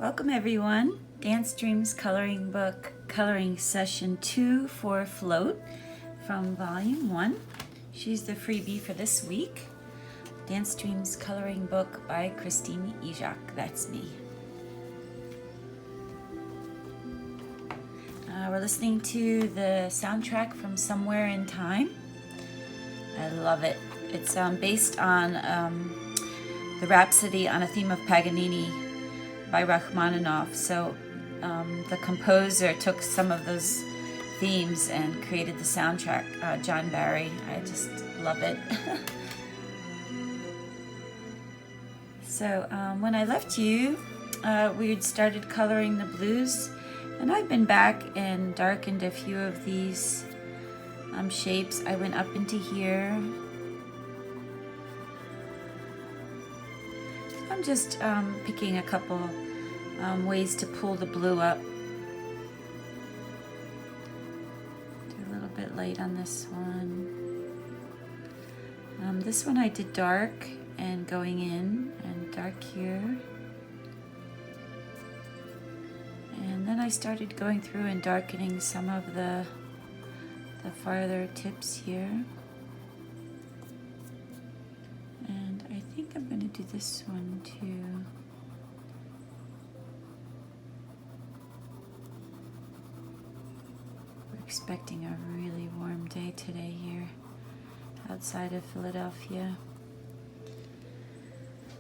Welcome everyone. Dance Dreams Coloring Book Coloring Session 2 for Float from Volume 1. She's the freebie for this week. Dance Dreams Coloring Book by Christine Ijak. That's me. We're listening to the soundtrack from Somewhere in Time. I love it. It's based on the Rhapsody on a Theme of Paganini by Rachmaninoff. So the composer took some of those themes and created the soundtrack. John Barry, I just love it. So when I left you, we had started coloring the blues, and I've been back and darkened a few of these shapes. I went up into here. I'm just picking a couple ways to pull the blue up. Do a little bit light on this one. This one I did dark and going in, and dark here. And then I started going through and darkening some of the farther tips here. And I think I'm going to do this one too. We're expecting a really warm day today here outside of Philadelphia.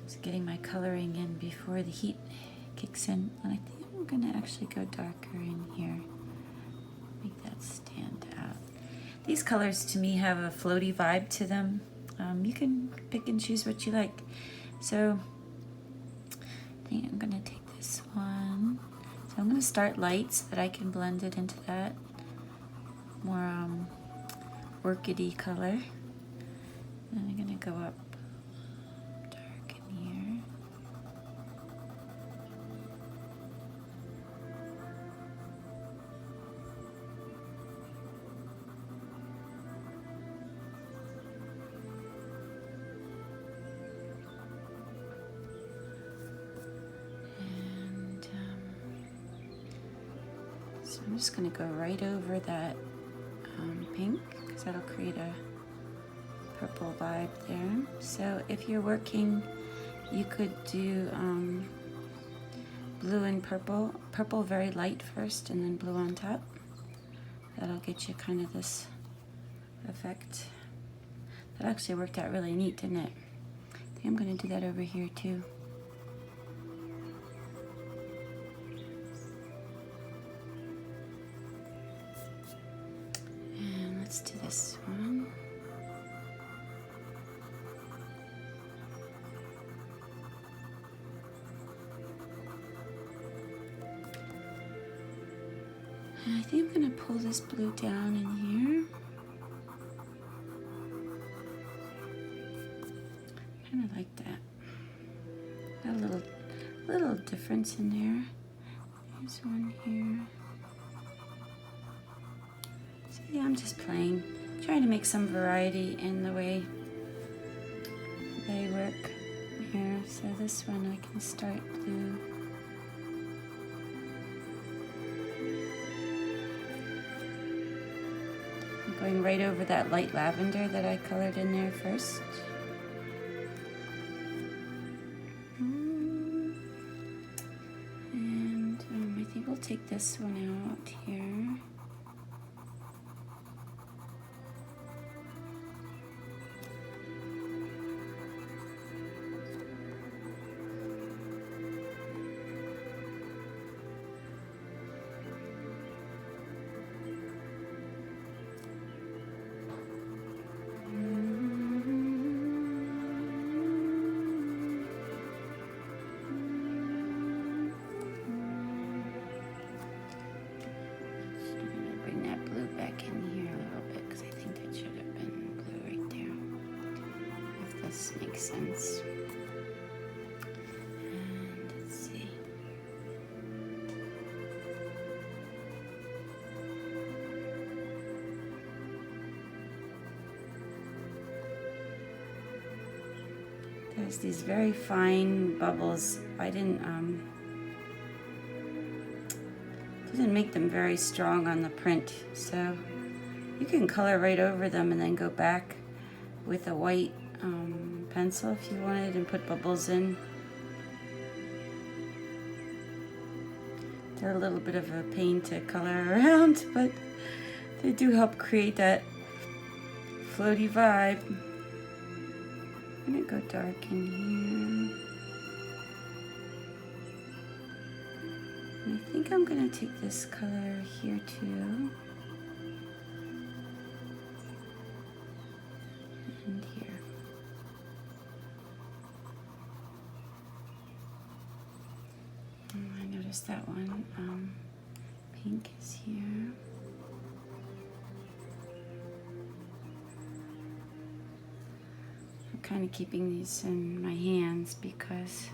Just getting my coloring in before the heat kicks in. And I think I'm going to actually go darker in here. Make that stand out. These colors to me have a floaty vibe to them. You can pick and choose what you like. So I think I'm going to take this one. So I'm going to start light so that I can blend it into that more orchid-y color. And I'm going to go up dark in here. And so I'm just going to go right over that pink, because that'll create a purple vibe there. So if you're working, you could do blue and purple. Purple very light first and then blue on top. That'll get you kind of this effect. That actually worked out really neat, didn't it? I think I'm going to do that over here too. And let's do this one. I think I'm going to pull this blue down in here. Kind of like that. Got a little difference in there. There's one here. So yeah, I'm just playing, trying to make some variety in the way they work here. So this one I can start blue. Going right over that light lavender that I colored in there first. And I think we'll take this one out here. Makes sense. And let's see. There's these very fine bubbles. I didn't doesn't make them very strong on the print. So you can color right over them and then go back with a white pencil if you wanted and put bubbles in. They're a little bit of a pain to color around, but they do help create that floaty vibe. I'm gonna go dark in here. And I think I'm gonna take this color here too. And here. I noticed that one. Pink is here. I'm kind of keeping these in my hands because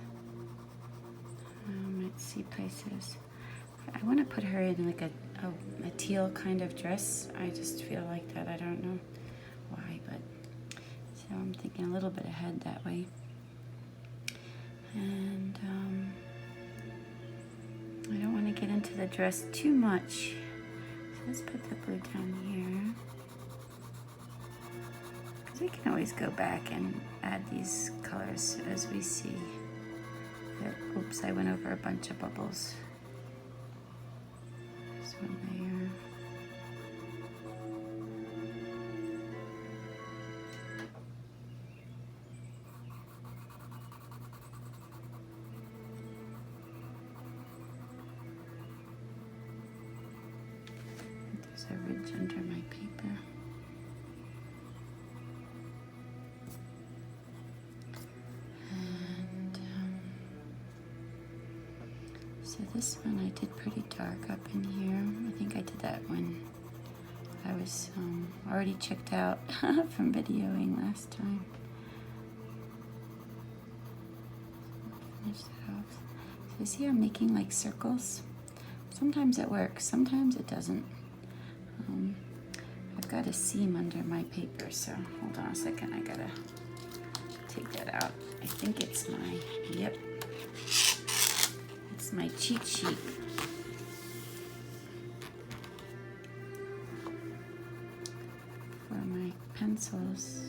let's see places. I want to put her in like a teal kind of dress. I just feel like that. I don't know why, but so I'm thinking a little bit ahead that way. And I don't want to get into the dress too much. So let's put the blue down here. Because we can always go back and add these colors as we see. But, oops, I went over a bunch of bubbles. There's one there. There's a ridge under my paper. And so this one I did pretty dark up in here. I think I did that when I was already checked out from videoing last time. Finish that off. So you see I'm making like circles? Sometimes it works, sometimes it doesn't. I've got a seam under my paper, so hold on a second, I gotta take that out. I think it's my, yep, it's my cheat sheet. For my pencils.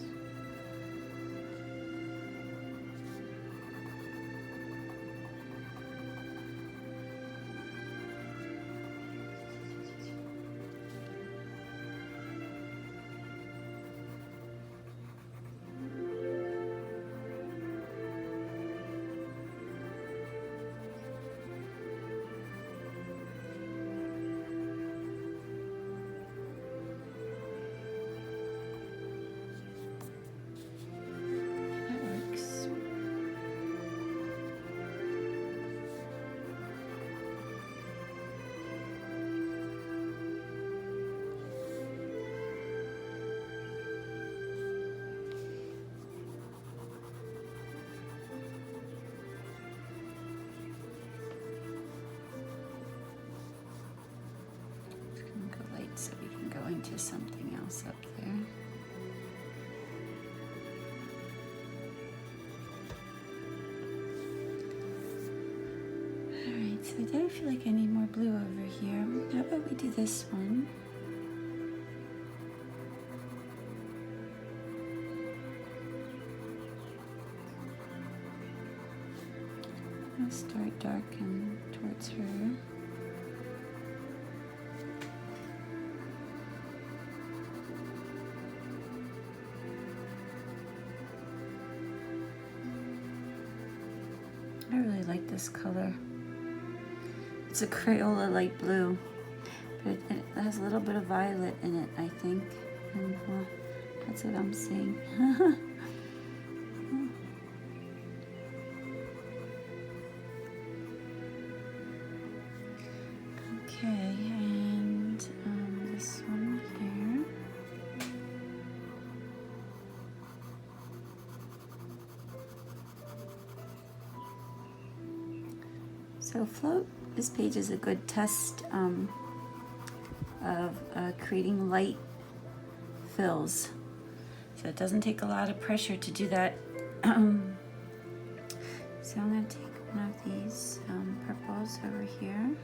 So we can go into something else up there. Alright, so I don't feel like I need more blue over here. How about we do this one? I'll start darken towards her. I really like this color. It's a Crayola light blue, but it has a little bit of violet in it, I think. And that's what I'm seeing. Okay, and this one here. So float, this page is a good test of creating light fills. So it doesn't take a lot of pressure to do that. So I'm going to take one of these purples over here.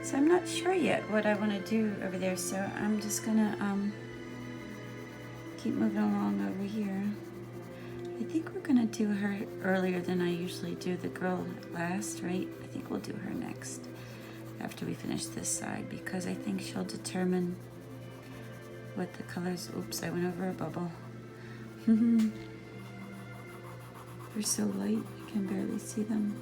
So I'm not sure yet what I want to do over there, so I'm just gonna keep moving along over here. I think we're gonna do her earlier than I usually do. The girl last, right? I think we'll do her next after we finish this side, because I think she'll determine what the colors. Oops, I went over a bubble. They're so light, I can barely see them.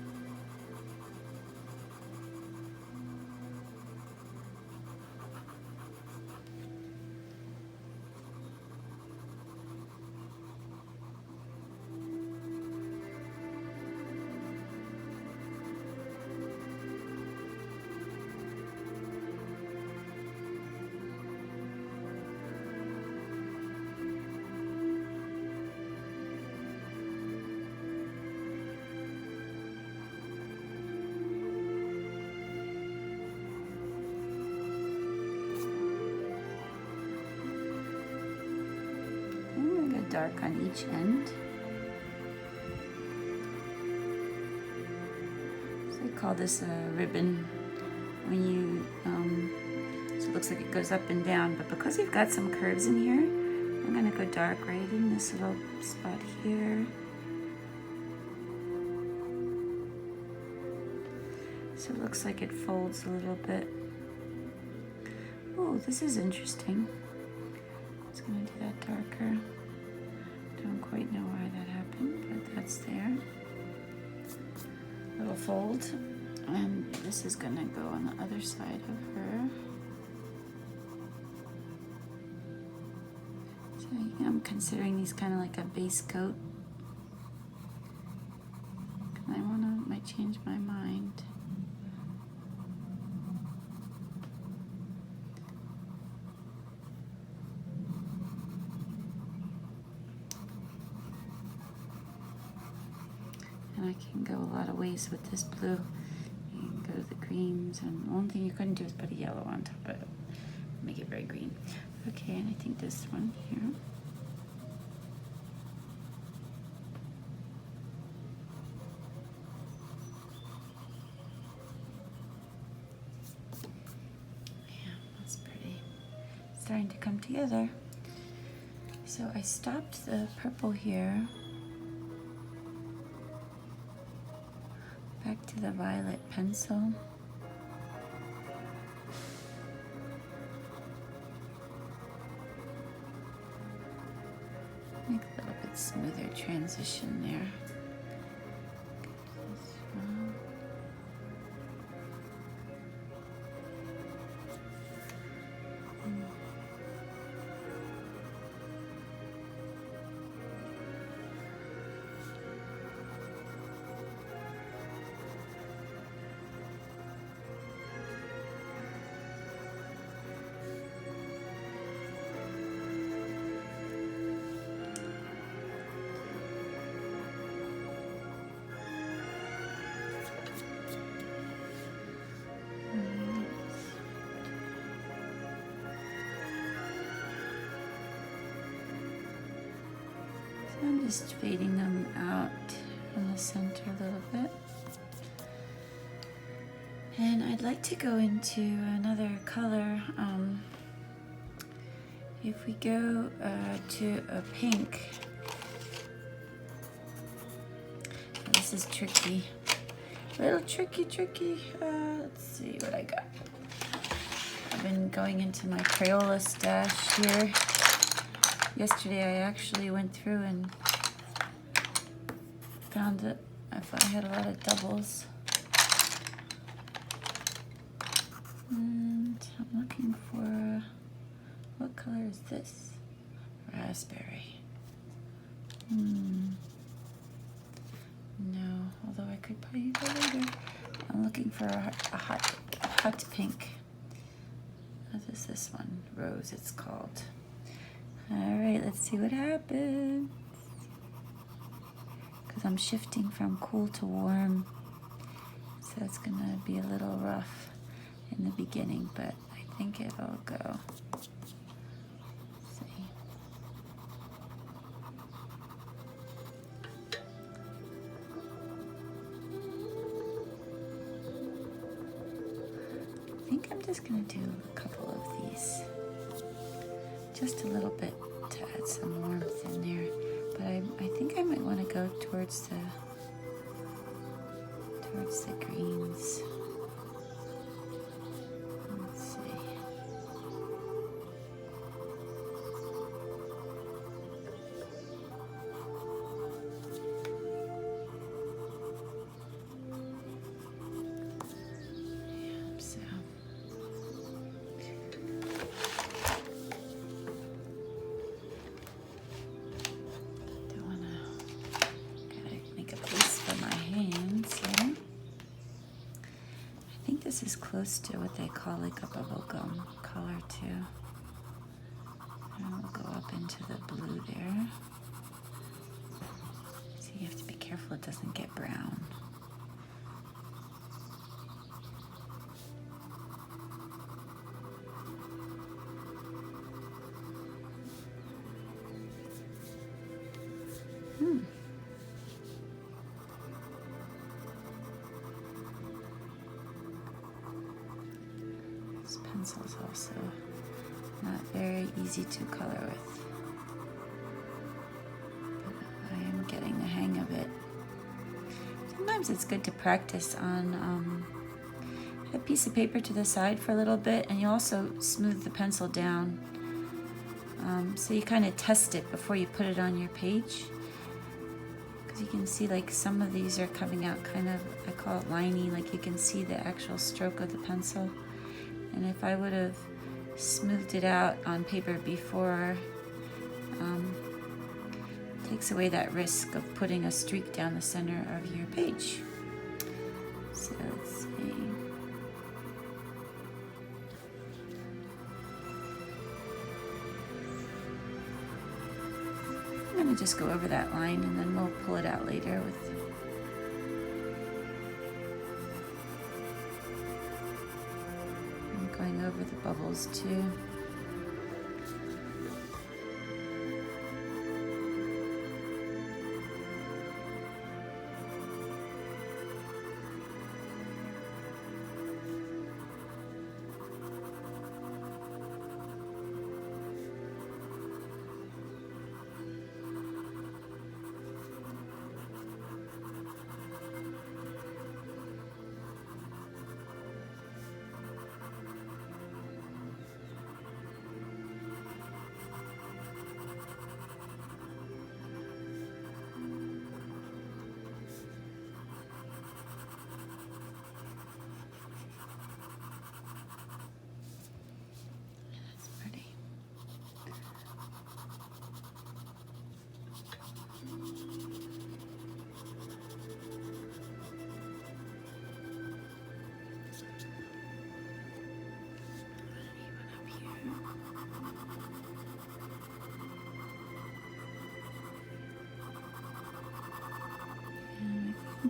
Dark on each end. So I call this a ribbon when you, so it looks like it goes up and down, but because we've got some curves in here, I'm gonna go dark right in this little spot here. So it looks like it folds a little bit. Oh, this is interesting. I'm just gonna do that darker. Don't quite know why that happened, but that's there. Little fold, and this is gonna go on the other side of her. So I'm considering these kind of like a base coat. Might change my mind. And I can go a lot of ways with this blue. You can go to the greens, and the only thing you couldn't do is put a yellow on top of it. Make it very green. Okay, and I think this one here. Yeah, that's pretty. It's starting to come together. So I stopped the purple here. Back to the violet pencil. Make a little bit smoother transition there. I'm just fading them out from the center a little bit. And I'd like to go into another color. If we go to a pink, this is tricky. A little tricky. Let's see what I got. I've been going into my Crayola stash here. Yesterday I actually went through and found it. I thought I had a lot of doubles. And I'm looking for, what color is this? Raspberry. No, although I could probably go later. I'm looking for a hot pink. What is this one? Rose, it's called. All right, let's see what happens. Because I'm shifting from cool to warm, so it's gonna be a little rough in the beginning, but I think it'll go. Let's see. I think just gonna do a couple of these, just a little bit to add some warmth in there. But I think I might want to go towards the greens. Let's see. This is close to what they call like a bubble gum color too. And we'll go up into the blue there. So you have to be careful it doesn't get brown. This pencil is also not very easy to color with, but I am getting the hang of it. Sometimes it's good to practice on a piece of paper to the side for a little bit, and you also smooth the pencil down. So you kind of test it before you put it on your page. Because you can see like some of these are coming out kind of, I call it liney, like you can see the actual stroke of the pencil. And if I would have smoothed it out on paper before, it takes away that risk of putting a streak down the center of your page. So let's see. I'm going to just go over that line and then we'll pull it out later with going over the bubbles too.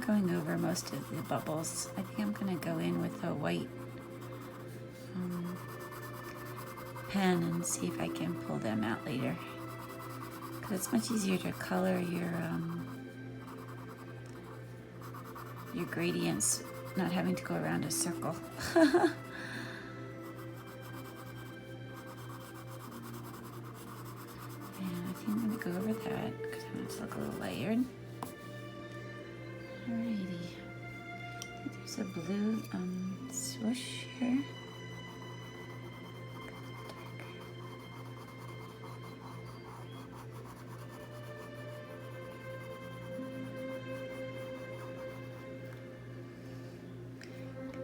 Going over most of the bubbles. I think I'm going to go in with a white pen and see if I can pull them out later. Because it's much easier to color your gradients not having to go around a circle. And I think I'm going to go over that because I want it to look a little layered. Alrighty, I think there's a blue swoosh here.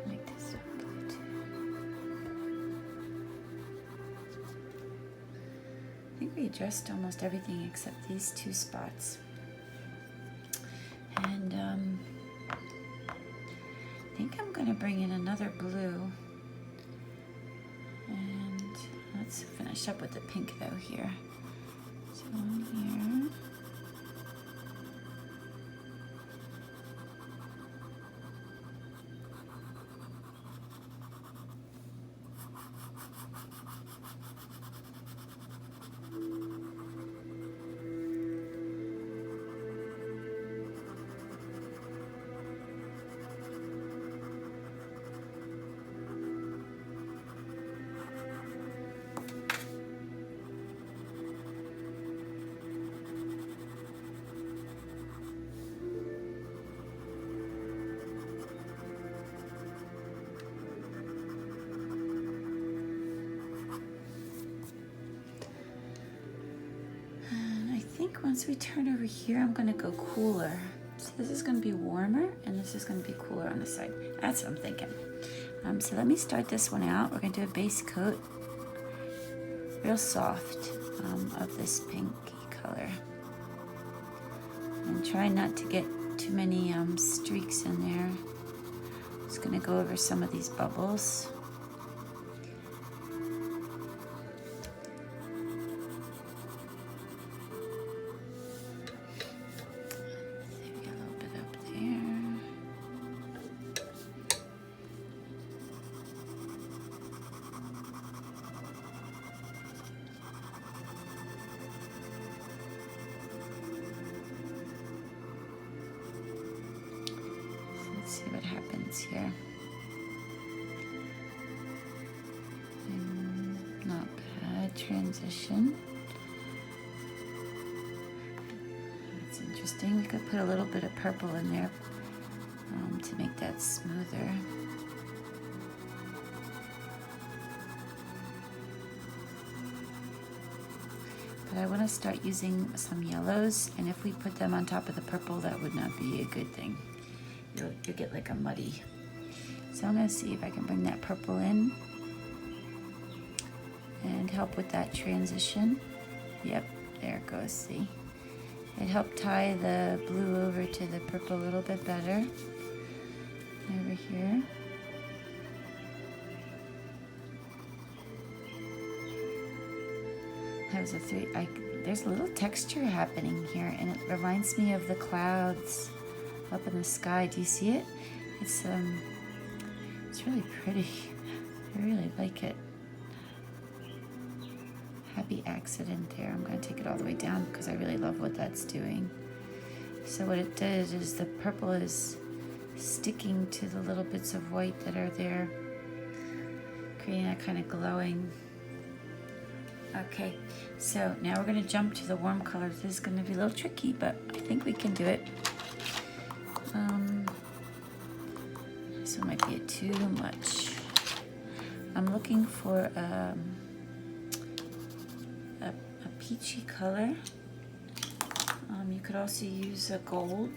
Like this one blue too. I think we addressed almost everything except these two spots. And I think I'm going to bring in another blue. And let's finish up with the pink though here. So here. think once we turn over here, I'm gonna go cooler. So this is gonna be warmer and this is gonna be cooler on the side. That's what I'm thinking. So let me start this one out. We're gonna do a base coat, real soft, of this pinky color. And try not to get too many streaks in there. Just gonna go over some of these bubbles. Maybe a little bit up there. Let's see what happens here. Not bad transition. That's interesting. We could put a little bit of purple in there to make that smoother. But I want to start using some yellows, and if we put them on top of the purple, that would not be a good thing. You'll get like a muddy. So I'm going to see if I can bring that purple in and help with that transition. Yep, there it goes, see? It helped tie the blue over to the purple a little bit better. Over here. There's there's a little texture happening here, and it reminds me of the clouds up in the sky. Do you see it? It's really pretty. I really like it. Happy accident there. I'm going to take it all the way down because I really love what that's doing. So what it did is the purple is sticking to the little bits of white that are there, creating that kind of glowing. Okay, so now we're going to jump to the warm colors. This is going to be a little tricky, but I think we can do it. This one might be too much. I'm looking for a peachy color. You could also use a gold.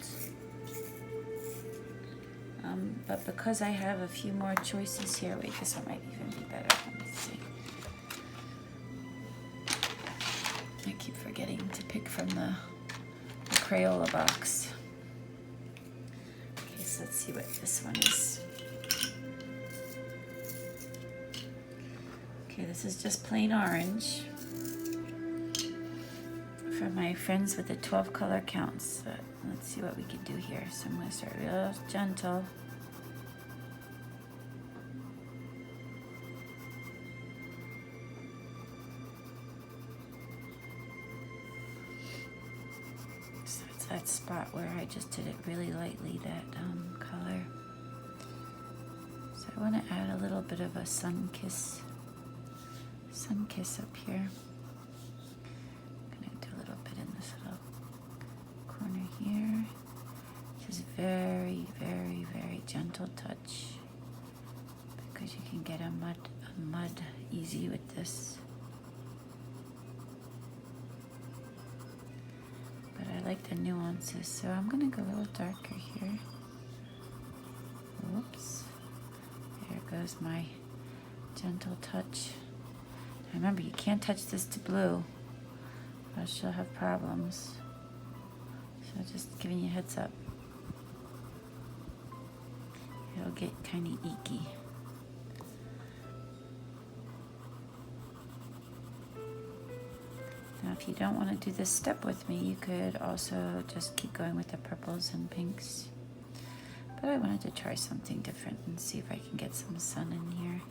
But because I have a few more choices here, wait, this one might even be better. Let me see. I keep forgetting to pick from the Crayola box. Okay, so let's see what this one is. Okay, this is just plain orange. For my friends with the 12 color counts. Let's see what we can do here. So I'm going to start real gentle. So it's that spot where I just did it really lightly, that color. So I want to add a little bit of a sun kiss up here. Corner here. Just very, very, very gentle touch, because you can get a mud easy with this. But I like the nuances, so I'm gonna go a little darker here. Whoops. There goes my gentle touch. Remember, you can't touch this to blue, or else you'll have problems. So just giving you a heads up. It'll get kind of icky. Now if you don't want to do this step with me, you could also just keep going with the purples and pinks. But I wanted to try something different and see if I can get some sun in here.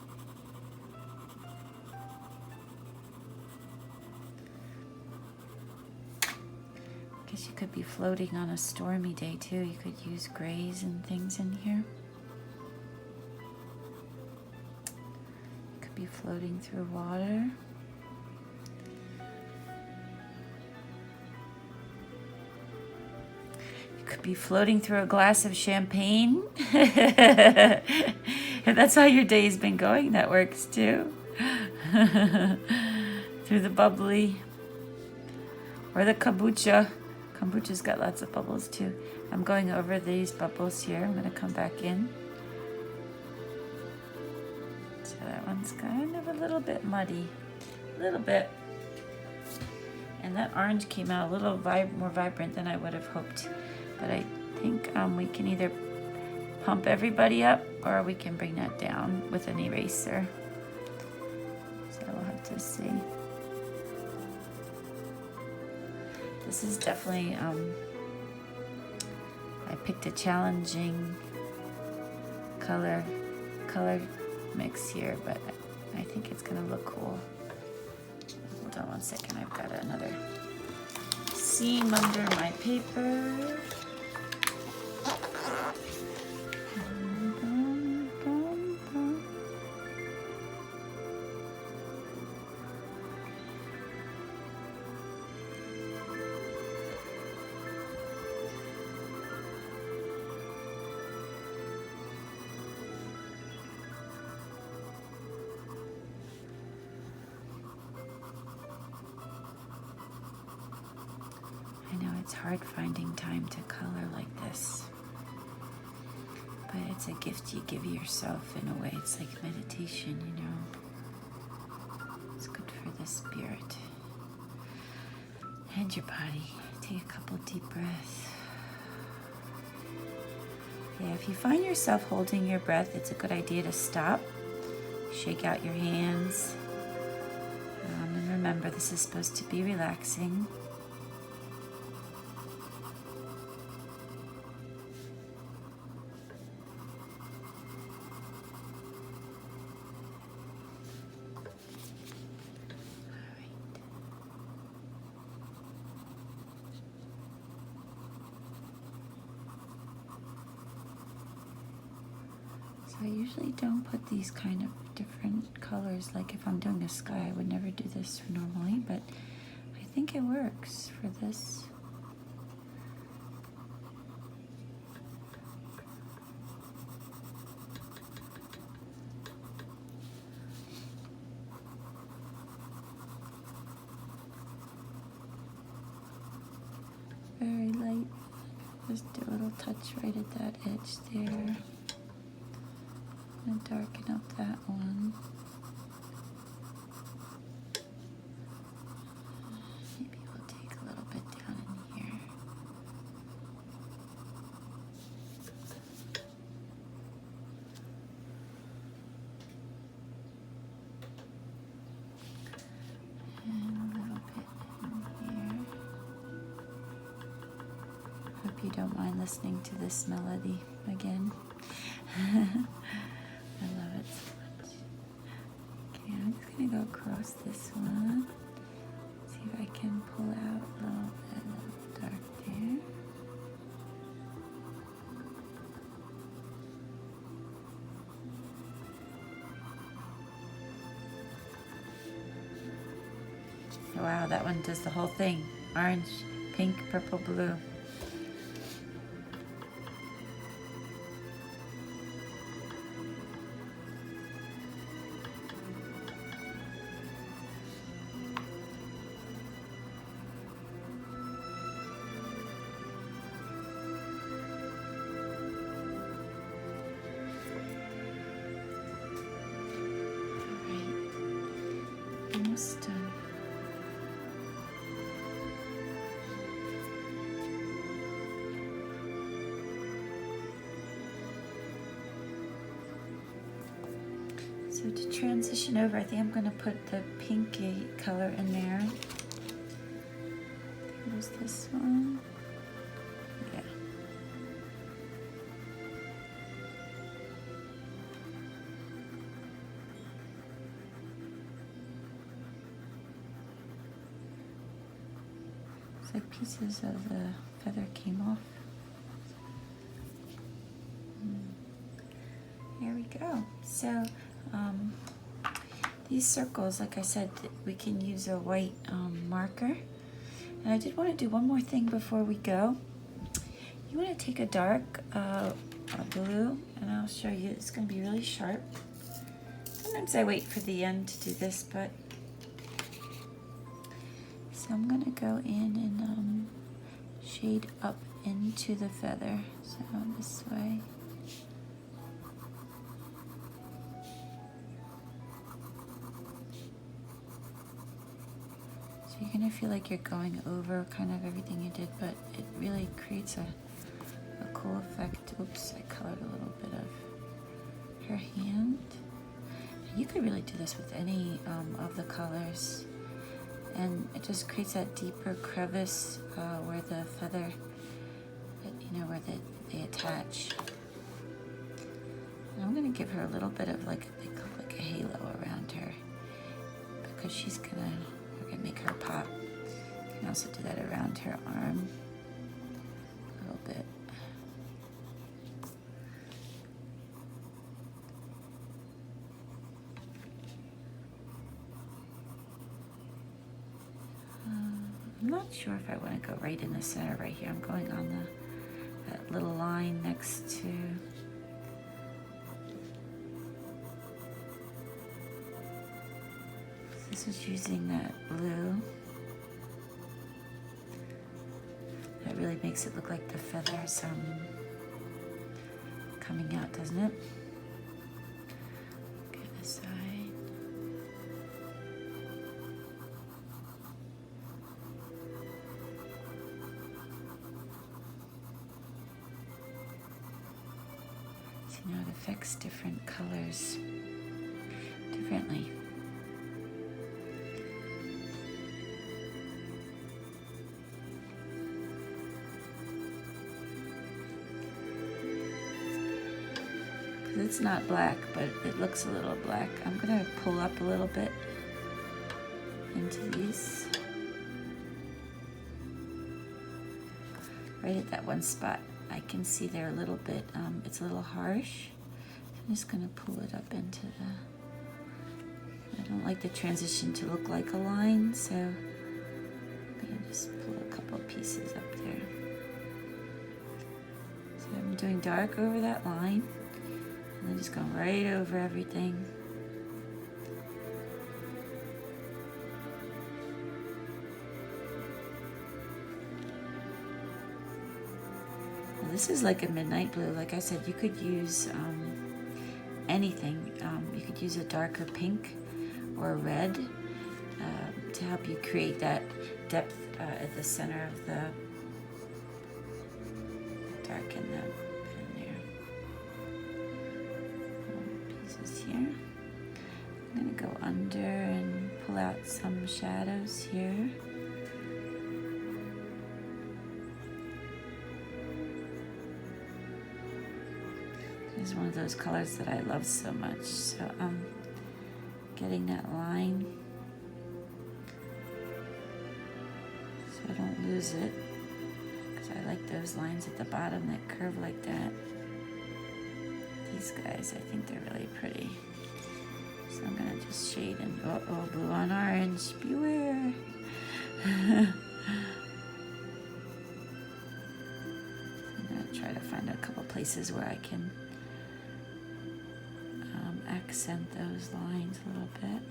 You could be floating on a stormy day too. You could use grays and things in here. You could be floating through water. You could be floating through a glass of champagne. If that's how your day's been going, that works too. Through the bubbly. or the kombucha. Kombucha's got lots of bubbles too. I'm going over these bubbles here. I'm going to come back in. So that one's kind of a little bit muddy, a little bit. And that orange came out a little more vibrant than I would have hoped. But I think we can either pump everybody up or we can bring that down with an eraser. So we'll have to see. This is definitely, I picked a challenging color mix here, but I think it's gonna look cool. Hold on one second, I've got another seam under my paper. I know it's hard finding time to color like this, but it's a gift you give yourself in a way. It's like meditation, you know. It's good for the spirit and your body. Take a couple deep breaths. Yeah, if you find yourself holding your breath, it's a good idea to stop, shake out your hands, and remember this is supposed to be relaxing. I usually don't put these kind of different colors, like if I'm doing a sky, I would never do this normally, but I think it works for this. Very light, just do a little touch right at that edge there. And darken up that one. Maybe we'll take a little bit down in here. And a little bit in here. Hope you don't mind listening to this melody again. I love it so much. Okay, I'm just going to go across this one. See if I can pull out a little bit of dark there. Wow, that one does the whole thing. Orange, pink, purple, blue. Almost done. So to transition over, I think I'm going to put the pinky color in there. Here's this one. Yeah. It's like pieces of the feather came off. Here we go. So these circles, like I said, we can use a white marker. And I did want to do one more thing before we go. You want to take a dark blue, and I'll show you. It's going to be really sharp. Sometimes I wait for the end to do this, but So I'm gonna go in and shade up into the feather, so this way. So you're gonna feel like you're going over kind of everything you did, but it really creates a cool effect. Oops, I colored a little bit of her hand. You could really do this with any of the colors, and it just creates that deeper crevice where the feather, you know, where they attach. And I'm gonna give her a little bit of like a halo around her, because we're gonna make her pop. You can also do that around her arm a little bit. I'm not sure if I want to go right in the center right here. I'm going on that little line next to. This is using that blue. That really makes it look like the feathers coming out, doesn't it? Okay, this side. See, now it affects different colors differently. It's not black, but it looks a little black. I'm gonna pull up a little bit into these. Right at that one spot, I can see they're a little bit, it's a little harsh. I'm just gonna pull it up into I don't like the transition to look like a line, so I'm gonna just pull a couple of pieces up there. So I'm doing dark over that line. And then just going right over everything. Now this is like a midnight blue. Like I said, you could use anything. You could use a darker pink or a red to help you create that depth at the center of the darken them. Here. I'm going to go under and pull out some shadows here. This is one of those colors that I love so much, so I'm getting that line so I don't lose it, because I like those lines at the bottom that curve like that. These guys, I think they're really pretty. So I'm gonna just shade in, blue on orange, beware. I'm gonna try to find a couple places where I can accent those lines a little bit.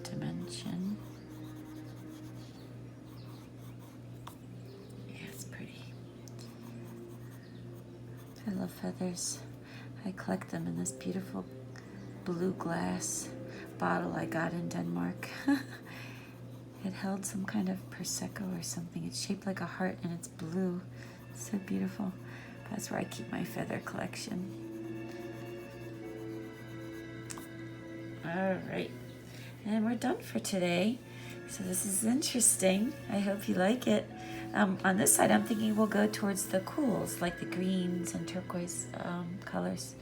Dimension. Yeah, it's pretty. I love feathers. I collect them in this beautiful blue glass bottle I got in Denmark. It held some kind of Prosecco or something. It's shaped like a heart and it's blue. It's so beautiful. That's where I keep my feather collection. All right. And we're done for today. So this is interesting. I hope you like it. On this side, I'm thinking we'll go towards the cools, like the greens and turquoise colors.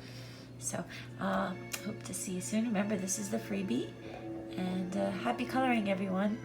So hope to see you soon. Remember, this is the freebie. And happy coloring, everyone.